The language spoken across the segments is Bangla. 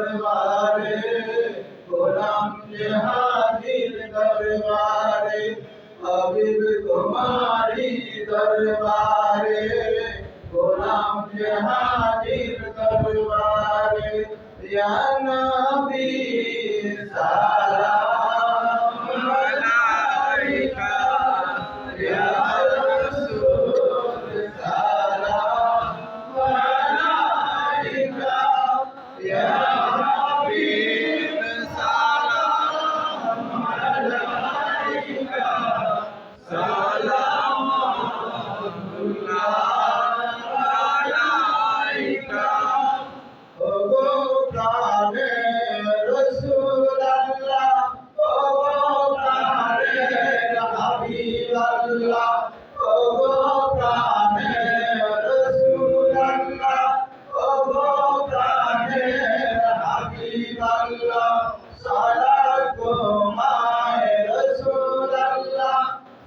দরবারে গোলাম জেহাদির দরবারে হাবিব তোমারি দরবারে গোলাম জেহাদির দরবারে ইয়া নবী সালাম আলাইকা ইয়া রাসূল সালাম আলাইকা ইয়া হাবিব সালাম আলাইকা সালামুল্লাহ আলাইকা ওগো প্রাণে রাসূল আল্লাহ ওগো প্রাণে হাবিব আল্লাহ ওগো প্রাণে রাসূল আল্লাহ ওগো প্রাণে হাবিব আল্লাহ সালাত তোমায় রাসূল আল্লাহ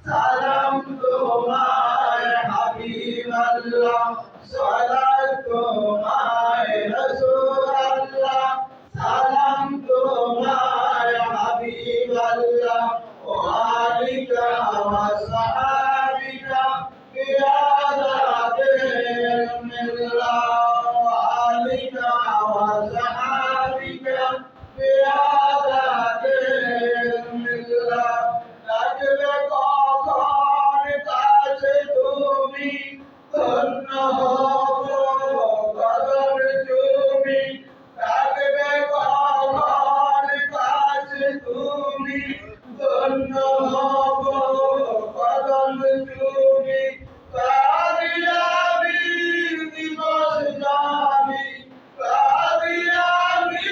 সালাম তোমায় হাবিব আল্লাহ সালাত তোমায় রাসূল আল্লাহ সালাম তোমায় হাবিব আল্লাহ ওয়া আলিকা ওয়া সাহাবিকা বিআদাতিল মিল্লাহ ওয়া আলিকা ওয়া সাহাবিকা বিআদাতিল মিল্লাহ লাগবে কখন কাছে তুমি ধন্য হব কদম তুমি লাগবে কখন কাছে তুমি ধন্য হব কদম তুমি কাদিয়াবীর দিবস যাবি কাদিয়াবীর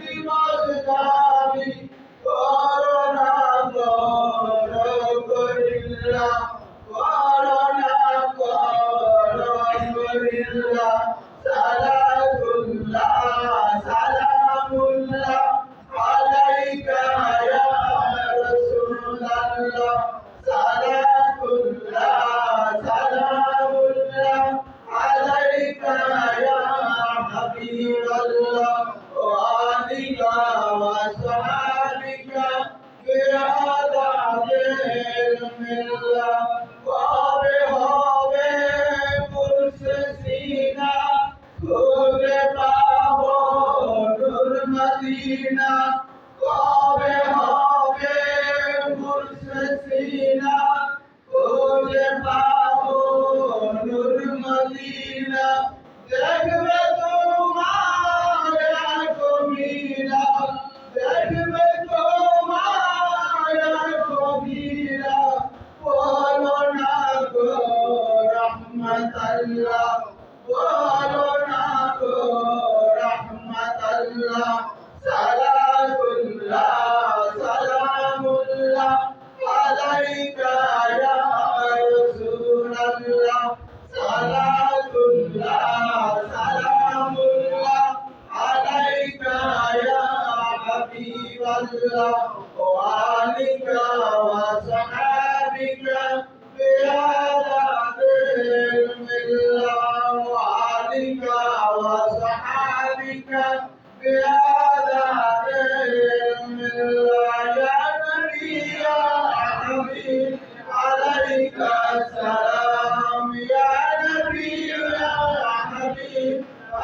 দিবস যাবি করোনা করিল্লা করোনা করিল্লা সালাতুল্লাহ সালামুল্লাহ আলাইকা ইয়া রাসূলুল্লাহ সালাতুল্লাহ সালামুল্লাহ আলাইকা ইয়া হাবিবাল্লাহ ওয়া আলিকা ওয়া সাহাবিকা বিআদাতিল মিল্লাহ কবে হবে পুরুষে সিনা খুঁজে পাবো নূর মদিনা কবে হবে পুরুষে সিনা খুঁজে পাবো নূর মদিনা দেখবে তোমার কবিরা দেখবে তোমার কবিরা বলো না গো রহমতাল্লাহ বলো না গো রহমতাল্লাহ সালাতুল্লাহ সালামুল্লাহ আলাইকা ইয়া রাসূলুল্লাহ সালাতুল্লাহ সালামুল্লাহ আলাইকা ইয়া হাবিবাল্লাহ ওয়া আলিকা ওয়া সাহাবিকা বিআদাতিল মিল্লাহ ওয়া আলিকা ওয়া সাহাবিকা বিআদাতিল মিল্লাহ ইয়া নবী ইয়া হাবিব আলাইকা সালাম ইয়া নবী ইয়া হাবিব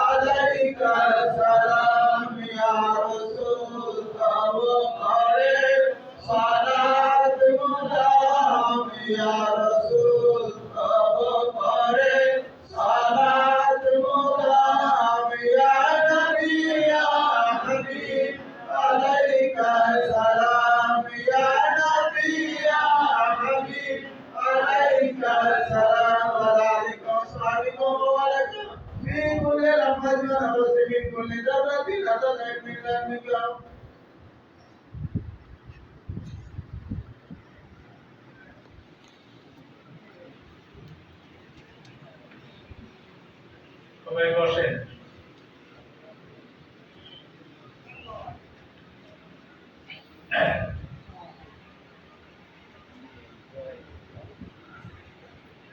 আলাইকা সালাম ইয়া রাসূল তব করে সালাত মুদাম ইয়া রাসূল তব করে সালাত মুদাম ইয়া নবী ইয়া হাবিব আলাইকা সালাম ইয়া নবী ইয়া হাবিব আলাইকা সালাম আলাইকুম আসসালামু আলাইকুম في كل لحظة ونفس في كل ذرة عدد علم الله مقدار সবাই বসেন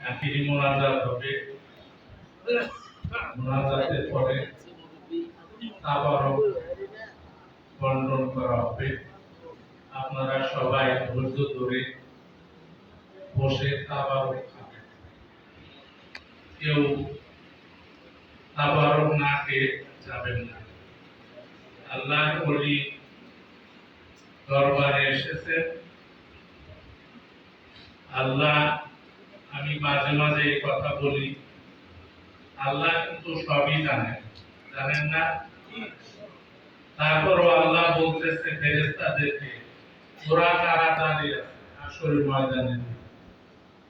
আখিরি মোনাজাত হবে মোনাজাতের পরে আবারও বন্টন করা হবে। আপনারা সবাই ধৈর্য ধরে বসে তাবারক খাবেন। কেউ তাবারক না খেয়ে যাবেন না। আল্লাহর ওলি দরবারে এসেছেন। আল্লাহ, আমি মাঝে মাঝে এই কথা বলি, আল্লাহ কিন্তু সবই জানেন, জানেন না? তারপরও আল্লাহ বলতেছে ফেরেশতাদেরকে, ওরা কারা দাঁড়িয়ে আছে আসল ময়দানে,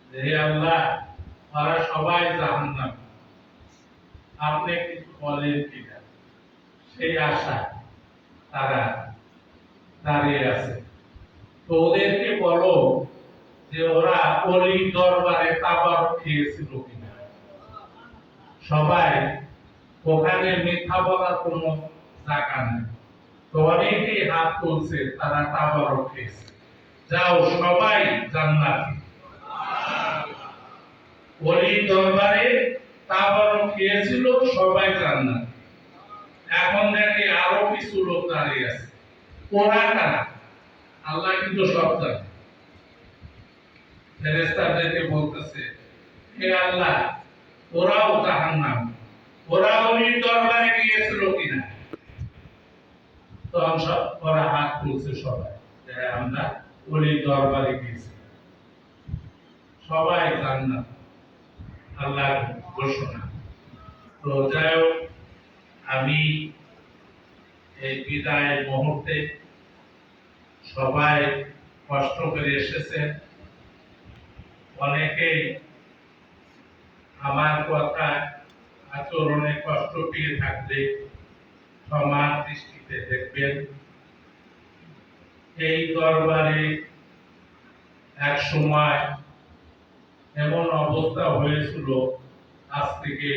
যে হে আল্লাহ, ওরা সবাই জাহান্নাম, আপনি কিছু বলেন কিনা? সেই আশা তারা দাঁড়িয়ে আছে। তো ওদেরকে বলো যে ওরা অলির দরবারে তাবারক খেয়েছিল কিনা। সবাই ওখানে মিথ্যা বলার কোনো জায়গা নেই। তো অনেকেই হাত তুলছে, তারা তাবারক খেয়েছে। যাও, সবাই জান্নাতি। অলির দরবারে তাবারক খেয়েছিল, সবাই জান্নাতি। এখন দেখে আরো কিছু লোক দাঁড়িয়ে আছে, ওরা কারা? আল্লাহ কিন্তু সব জানে। ফেরেশতাদেরকে বলতেছে, হে আল্লাহ, ওরাও জাহান্নাম, ওরা অলির দরবারে গিয়েছিল কিনা? তখন সব ওরা হাত তুলছে, সবাই যে আমরা অলির দরবারে গিয়েছি। সবাই জান্নাত, আল্লাহর ঘোষণা। তো যাই হোক, আমি এই বিদায় মুহূর্তে সবাই কষ্ট করে এসেছেন। অনেকেই আমার কথা আচরণে কষ্ট পেয়ে থাকলে ক্ষমার দৃষ্টিতে দেখবেন। এই দরবারে এক সময় এমন অবস্থা হয়েছিল, আজ থেকে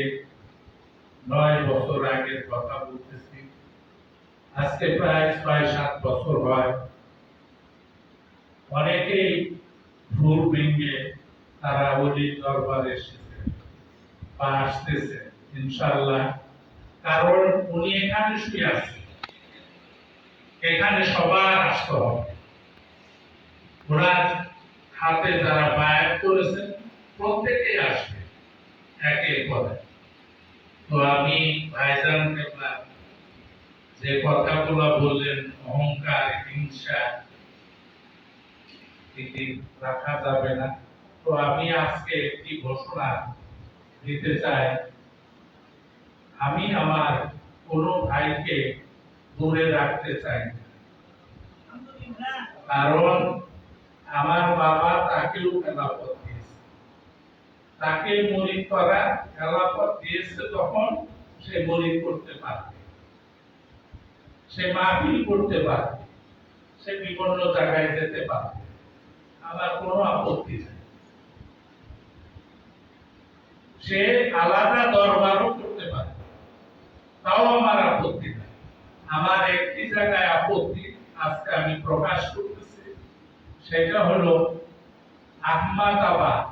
9 বছর আগের কথা বলতেছি, আজকে প্রায় 6-7 বছর হয়। অনেকেই ভুল ভেঙে তারা অলির দরবারে এসেছে বা আসতেছে ইনশাআল্লাহ, কারণ উনি এখানে শুয়ে আছে, এখানে সবার আসতে হবে। ওনার হাতে যারা বায়াত করেছেন প্রত্যেকেই আসবে একে পরে। তো আমি ভাইজান কেবলা যে কথাগুলো বললেন, অহংকার, হিংসা এটি রাখা যাবে না। তো আমি আজকে একটি ঘোষণা দিতে চাই, আমি আমার কোনো ভাইকে দূরে রাখতে চাই না। কারণ আমার বাবা তাকেও খেলাফত দিয়েছে, তাকে মুরিদ করা খেলাফত দিয়েছে, তখন সে মুরিদ করতে পারবে, সে মাহফিল করতে পারবে, সে বিভিন্ন জায়গায় যেতে পারবে, আমার কোনো আপত্তি নেই। সে আলাদা দরবারও করতে পারে, তাও আমার আপত্তি নেই। আমার একটি জায়গায় আপত্তি আজকে আমি প্রকাশ করতেছি, সেটা হলো আহমদাবাদ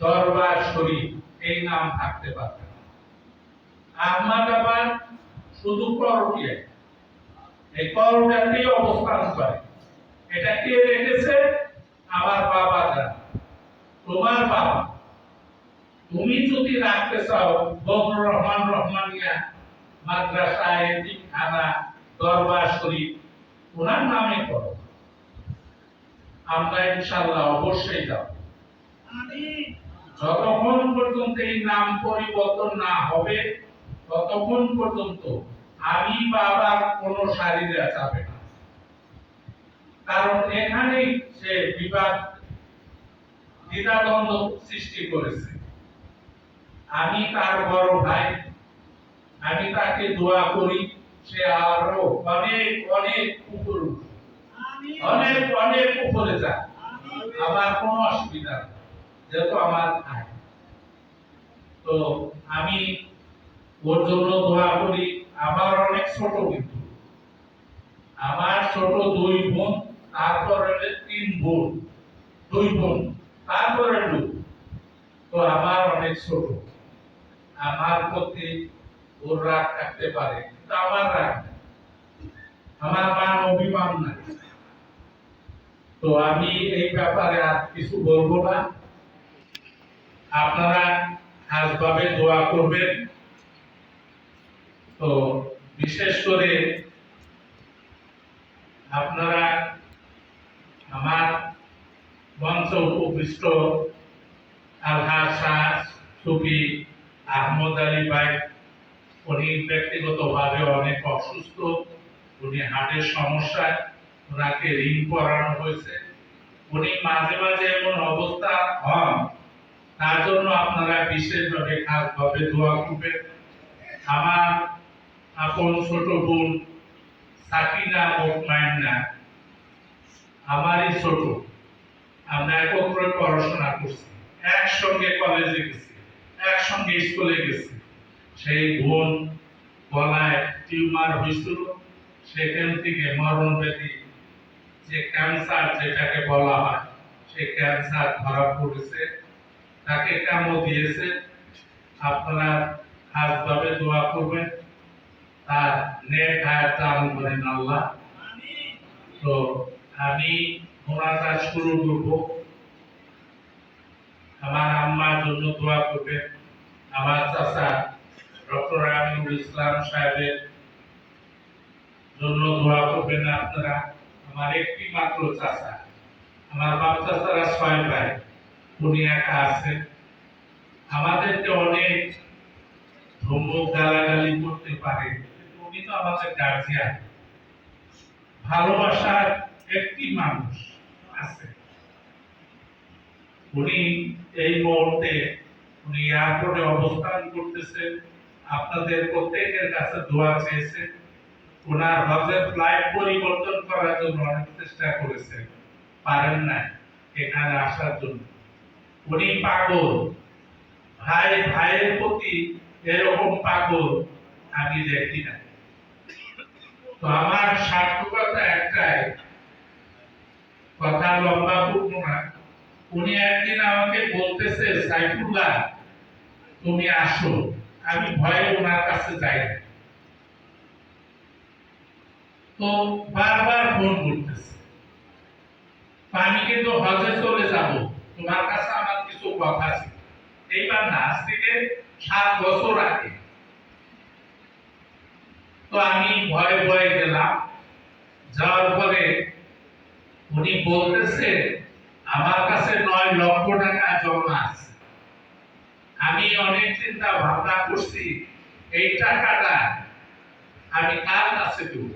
দরবার শরীফ এই নাম থাকতে পারবে না। আহমদাবাদ শুধু করটিয়া, এই করটিয়াতেই অবস্থান করে। এটা কে রেখেছে? আমার বাবা জান, তোমার বাবা। তুমি যদি রাখতে চাও বদরুর রহমান রহমানিয়া মাদ্রাসা, এতিমখানা, দরবার শরীফ ওনার নামে করো, আমরা ইনশাআল্লাহ অবশ্যই যাব। যতক্ষণ পর্যন্ত এই নাম পরিবর্তন না হবে, ততক্ষণ পর্যন্ত আমি বাবার কোনো সারিতে যাবে না। কারণ এখানেই সে বিবাদ, দ্বিধাদ্বন্দ্ব সৃষ্টি করেছে। আমি তার বড় ভাই, আমি তাকে দোয়া করি সে আরো অনেক অনেক উপরে উঠে, অনেক অনেক উপরে যায়। আমার কোনো অসুবিধা নেই, যেহেতু আমার ভাই। তো আমি ওর জন্য দোয়া করি। আমার অনেক ছোট, কিন্তু আমার ছোট 2 বোন, তারপরে 3 বোন, 2 বোন, তারপরে লোক। তো আমার অনেক ছোট, আমার প্রতি ওর রাগ থাকতে পারে, কিন্তু আমার রাগ নেই। আমার মান অভিমান নাই। তো আমি এই ব্যাপারে আর কিছু বলবো না। আপনারা খাসভাবে দোয়া করবেন। তো বিশেষ করে আপনারা আমার মঞ্চ উপবিষ্ট আলহাজ শাহ সুফি আহমদ আলী ভাই, উনি ব্যক্তিগতভাবে অনেক অসুস্থ, উনি হার্টের সমস্যায়, ওনাকে ঋণ করানো হয়েছে। উনি মাঝে মাঝে এমন অবস্থা হন, তার জন্য আপনারা বিশেষভাবে খাসভাবে দোয়া করবেন। আমার আপন ছোট বোন সাকিনা মুতমাইন্না, আমারই ছোট, আমরা একত্রে পড়াশোনা করছি, একসঙ্গে কলেজে গেছি, একসঙ্গে স্কুলে গেছি। সেই বোন গলায় টিউমার হয়েছিল, সেখান থেকে মরণ ব্যাধি, যে ক্যান্সার যেটাকে বলা হয়, সেই ক্যান্সার ধরা পড়েছে, তাকে কেমো দিয়েছে। আপনারা খাসভাবে দোয়া করবেন, তার নেক হায়াত দান করেন আল্লাহ। তো আমি মোনাজাত শুরু করব। আমার আম্মার জন্য দোয়া করবেন, আমার চাচা ডক্টর আমিনুল ইসলাম সাহেবের জন্য দোয়া করবেন আপনারা। আমার একটি মাত্র চাচা, আমার বাপ চাচারা 6 ভাই, উনি একা আছেন। আমাদেরকে অনেক ধমক গালাগালি করতে পারে, কিন্তু উনি তো আমাদের গার্জিয়ান। ভালোবাসার একটি মানুষ আছে। উনি এই মুহূর্তে উনি এয়ারপোর্টে অবস্থান করতেছেন, আপনাদের প্রত্যেকের কাছে দোয়া চেয়েছেন। ওনার হজের ফ্লাইট পরিবর্তন করার জন্য অনেক চেষ্টা করেছেন, পারেন না এখানে আসার জন্য। উনি পাগল, ভাই ভাইয়ের প্রতি এরকম পাগল আমি দেখি না। তো আমার সার্থকতা একটাই, কথা লম্বা করব না। উনি একদিন আমাকে বলতেছে, সাইফুল্লাহ তুমি আসো। আমি ভয়ে ওনার কাছে যাই না। তো বারবার ফোন করতেছে, আমি কিন্তু হজে চলে যাব, তোমার কাছে আমার কিছু কথা আছে। এইবার না, আজ থেকে 7 বছর আগে। তো আমি ভয়ে ভয়ে গেলাম। যাওয়ার পরে উনি বলতেছে, আমার কাছে 9 লক্ষ টাকা জমা আছে। আমি অনেক চিন্তা ভাবনা করছি, এই টাকাটা আমি কার কাছে দেব,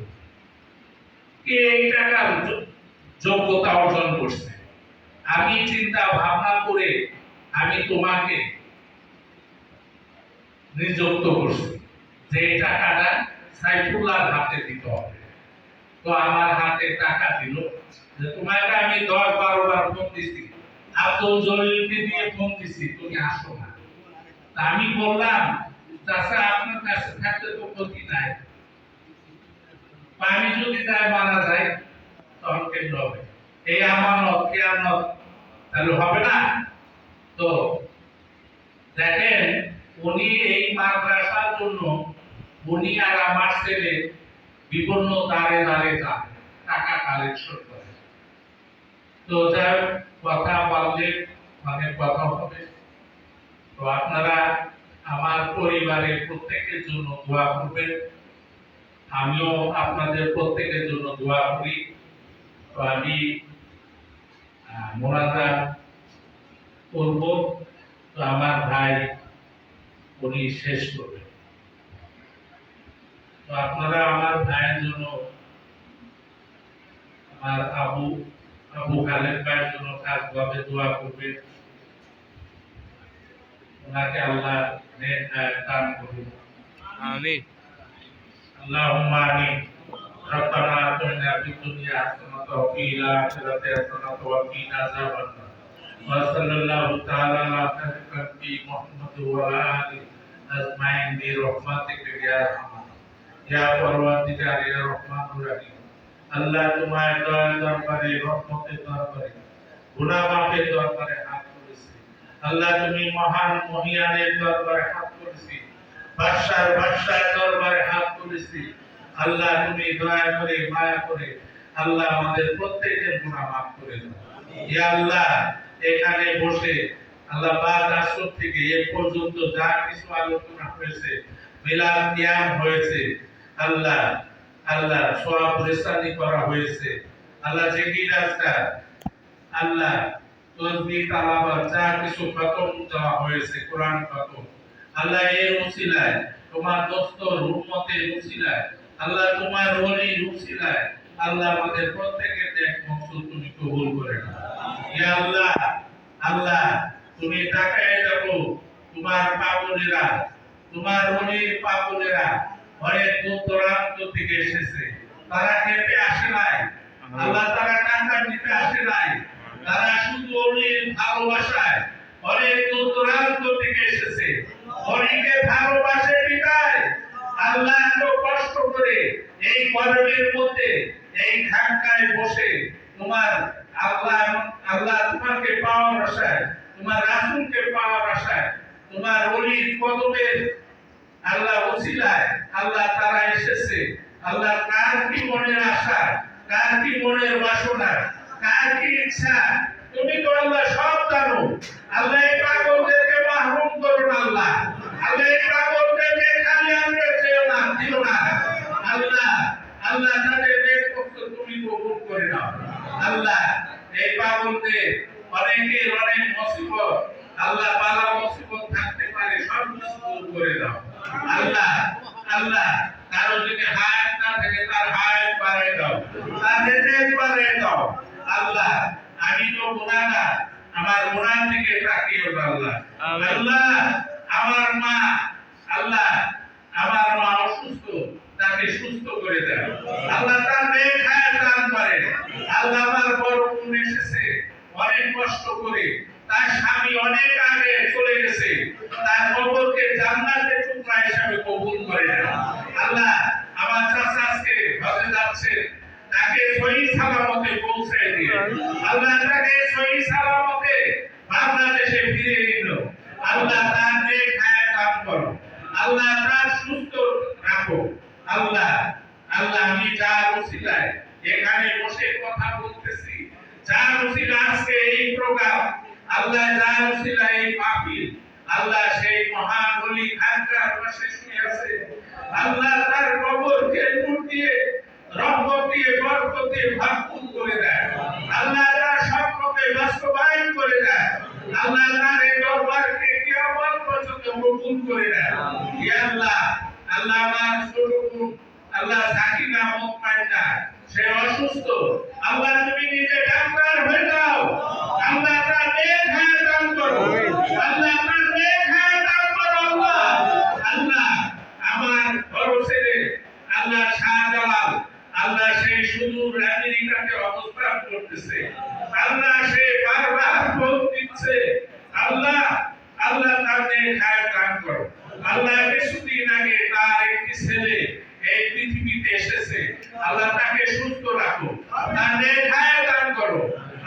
কে এই টাকার যোগ্যতা অর্জন করছে। আমি চিন্তা ভাবনা করে আমি তোমাকে নিযুক্ত করছি যে এই টাকাটা সাইফুল্লাহর হাতে দিতে হবে। তো আমার হাতে টাকা দিল। যে তোমাকে আমি 10-12 বার ফোন দিছি, আব্দুল জলিলকে দিয়ে ফোন দিছি, তুমি আসো না। আমি বললাম, চাচা আপনার কাছে থাকতে তো ক্ষতি নাই, পানি যদি যায় মারা যায় তখন কেন হবে? এই আমানত কিয়ামত তাহলে হবে না। তো দেখেন, উনি এই মাদ্রাসার জন্য উনি আর আমার ছেলে বিভিন্ন দাঁড়ে দাঁড়ে যান, টাকা কালেকশন করে। তো যার কথা বললে অনেক কথা হবে। তো আপনারা আমার পরিবারের প্রত্যেকের জন্য দোয়া করবেন, আমিও আপনাদের প্রত্যেকের জন্য দোয়া করি। তো আমি মোনাজাত করব। তো আমার ভাই উনি শেষ করবেন। তো আপনারা আমার ভাইয়ের জন্য, আমার আবু খালেদ ভাইয়ের জন্য খাসভাবে দোয়া করবেন। ওনাকে আল্লাহ নেক হায়াত দান করুন, আমিন। اللهم آمين. ربنا آتنا في الدنيا حسنة وفي الآخرة حسنة وقنا عذاب النار. وصلى الله تعالى على خير خلقه محمد وعلى آله أجمعين برحمتك يا أرحم يا পরওয়ারদিগার ইয়া রহমানুর রহিম। আল্লাহ তোমার দয়ার দরবারে, রহমতের দরবারে, গুনাহ মাফের দরবারে হাত করেছি। আল্লাহ তুমি মহান মহিয়ানের দরবারে হাত করেছি, বাদশার দরবারে হাত তুলেছি। আল্লাহ তুমি দয়া করে মায়া করে আল্লাহ আমাদের প্রত্যেকের গুনাহ মাফ করে দাও। ইয়া আল্লাহ এখানে বসে আল্লাহ বাদ আসর থেকে এ পর্যন্ত যা কিছু আলোচনা হয়েছে, মিলাদ কিয়াম হয়েছে, আল্লাহ আল্লাহ সওয়াব রেসানি করা হয়েছে, আল্লাহ জিকির আজকার, আল্লাহ তাসবিহ তালাওয়াত যা কিছু খতম দেওয়া হয়েছে, কোরআন খতম, আল্লাহ এর উসিলায় তোমার দস্তর উম্মতের উসিলায় আল্লাহ তোমার ওলির উসিলায় আল্লাহ আমাদের প্রত্যেকের নেক মকসুদ তুমি কবুল করে নাও। ইয়া আল্লাহ আল্লাহ তুমি তাকায় দেখো তোমার পাগলেরা, তোমার ওলির পাগলেরা অনেক দূর দূরান্ত থেকে এসেছে, তারা খেতে আসে নাই আল্লাহ, তারা টাকা নিতে আসে নাই, তারা শুধু ওলির ভালোবাসায় অনেক দূর দূরান্ত থেকে এসেছে, অনেকে ভালোবাসে বিদায় আল্লাহ এত কষ্ট করে এই গরমের মধ্যে এই খানকায় বসে তোমার আল্লাহ আল্লাহ তোমাকে পাওয়ার আশায়, তোমার রাসূলকে পাওয়ার আশায়, তোমার ওলির কদমের আল্লাহ ওসিলায় আল্লাহ তারা এসেছে। আল্লাহ কার কি মনের আশা, কার কি মনের বাসনা, কার কি ইচ্ছা তুমি তো আল্লাহ সব জানো। আল্লাহ এই পাগলদেরকে মাহরুম করো না আল্লাহ, আল্লাহ এই পাগলদেরকে খালি আমরা চেয়েও না দিও না আল্লাহ, আল্লাহ তাদের নেক মকসুদ তুমি কবুল করে নাও আল্লাহ। এই পাগলদের অনেকের অনেক মুসিবত আল্লাহ, বালা মুসিবত থাকতে পারে, সব কিছু দূর করে দাও আল্লাহ। আল্লাহ কারো যদি হায়াত না থাকে তার হায়াত বাড়ায় দাও, তার রিজিক বাড়ায় দাও আল্লাহ। আমি তো গুনাহগার, আমার গুনাহ থেকে তাকিও আল্লাহ। আল্লাহ আমার মা, আল্লাহ আমার মা অসুস্থ, তাকে সুস্থ করে দাও আল্লাহ, তার নেক হায়াত দান করেন আল্লাহ। আমার বড় বোন এসেছে অনেক কষ্ট করে, তার স্বামী অনেক আগে চলে গেছে, তার কবরকে জান্নাতের টুকরা হিসেবে কবুল করে দেন আল্লাহ। আমার চাচা আজকে হজে যাচ্ছে, তাকে সহি সালামতে পৌঁছে দিয়ে আল্লাহ, তাকে সহি সালামতে বাংলাদেশে ফিরে নিল আল্লাহ। তার নেক হায়াত দান করো আল্লাহ, তার সুস্থ রাখো আল্লাহ। আল্লাহ আমি যার ওসিলায় এখানে বসে কথা বলতেছি, যার ওসিলায় আজকে এই প্রোগ্রাম আল্লাহ, যার ওসিলায় এই মাহফিল আল্লাহ, সেই মহান ওলি খানকার পাশে শুয়ে আছে আল্লাহ, তার কবরকে নূর দিয়ে রহমত দিয়ে বরকত দিয়ে ভরপুর করে দেয় আল্লাহ, তার স্বপ্নকে বাস্তবায়ন করে দেয় আল্লাহ, তার এই দরবারকে কিয়ামত পর্যন্ত কবুল করে দেয় ইয়া আল্লাহ। আল্লাহ আমার ছোট বোন আল্লাহ সাকিনা মুতমাইনা, সে অসুস্থ আল্লাহ, তুমি নিজে ডাক্তার হয়ে যাও আল্লাহ, তার নেক হায়াত দান করো আল্লাহ, তার নেক হায়াত দান করো আল্লাহ। আল্লাহ আমার বড় ছেলে আল্লাহ শাহজালাল আল্লাহ, সে সুদূর আমেরিকাতে অবস্থান করতেছে আল্লাহ, সে বারবার ফোন দিচ্ছে আল্লাহ, আল্লাহ তার নেক হায়াত দান করো আল্লাহ। কিছুদিন আগে তার একটি ছেলে এই পৃথিবীতে এসেছে আল্লাহ, তাকে সুস্থ রাখো, তার নেক হায়াত দান করো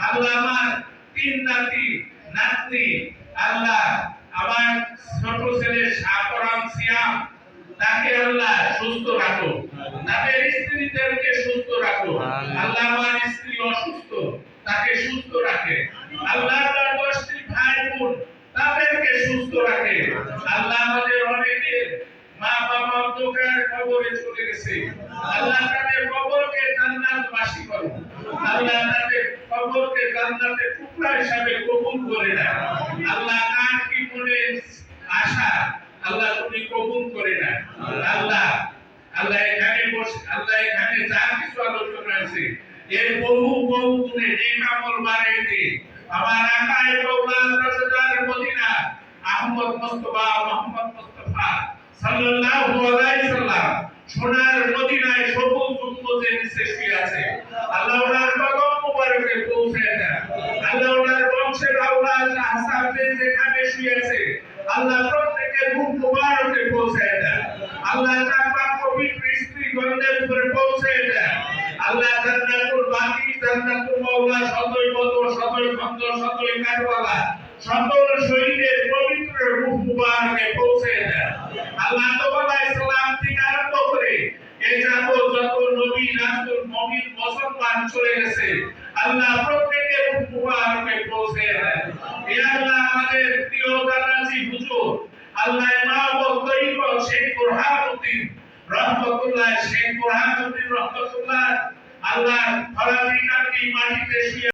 আল্লাহ। আমার তিন নাতি নাতনি আল্লাহ, আমার ছোট ছেলে শাহপরান সিয়াম, তাকে আল্লাহ সুস্থ রাখো, তাদের স্ত্রীদেরকে সুস্থ রাখো আল্লাহ। আমার স্ত্রী অসুস্থ, তাকে সুস্থ রাখে আল্লাহ। তার 10টি ভাই বোন, তাদেরকে সুস্থ রাখে আল্লাহ। আমাদের অনেকের মা বাবা অন্ধকার কবরে চলে গেছে আল্লাহ, তাদের কবরকে জান্নাতবাসী করো আল্লাহ, তাদের কবরকে জান্নাতের টুকরা হিসাবে কবুল করে নাও আল্লাহ। কার কি মনে আশা আল্লাহ তুমি কবুল করে নাও আল্লাহ। আল্লাহ এখানে বসে আল্লাহ, এখানে যা কিছু আলোচনা আছে এর বহু বহু গুণে নেক আমল বাড়িয়ে দিয়ে আমার আকায়ে প্রভুর রাসূলের মদিনা আহমদ মুস্তাফা মুহাম্মদ মুস্তাফা সাল্লাল্লাহু আলাইহি সাল্লাম সোনার মদিনায় সবুজ গম্বুজের নিচে শুয়ে আছে আল্লাহ, ওনার কদম মুবারকে পৌঁছে দেন আল্লাহ। ওনার বংশের আওলাদ আহসাবে যেখানে শুয়ে আছে আল্লাহ, প্রত্যেকের রূহ মুবারকে পৌঁছে দেন আল্লাহ। তার পাক পবিত্র স্ত্রী গণের উপরে পৌঁছে দেন আল্লাহ। জান্নাতুল বাকি, জান্নাতুল মাওলা, সদয় বদর, সদয় খন্দ, সদয় কারবালা, সকল শহীদের পবিত্র রূহ মুবারকে পৌঁছে দেন আল্লাহ। আদম আলাইহিস সালাম থেকে আরম্ভ করে এ যাবৎ যত নবী রাসূল মুমিন মুসলমান চলে গেছে আল্লাহ প্রত্যেকের মুবারকে পৌঁছে দেন। হে আল্লাহ আমাদের প্রিয় দাদাজি হুজুর আল্লাহ মাহবুব তরিকত শেখ বুরহানুদ্দিন রহমাতুল্লাহ শেখ বুরহানুদ্দিন রহমাতুল্লাহ আল্লাহ ফরাজি কান্দি মাটিতে শুয়ে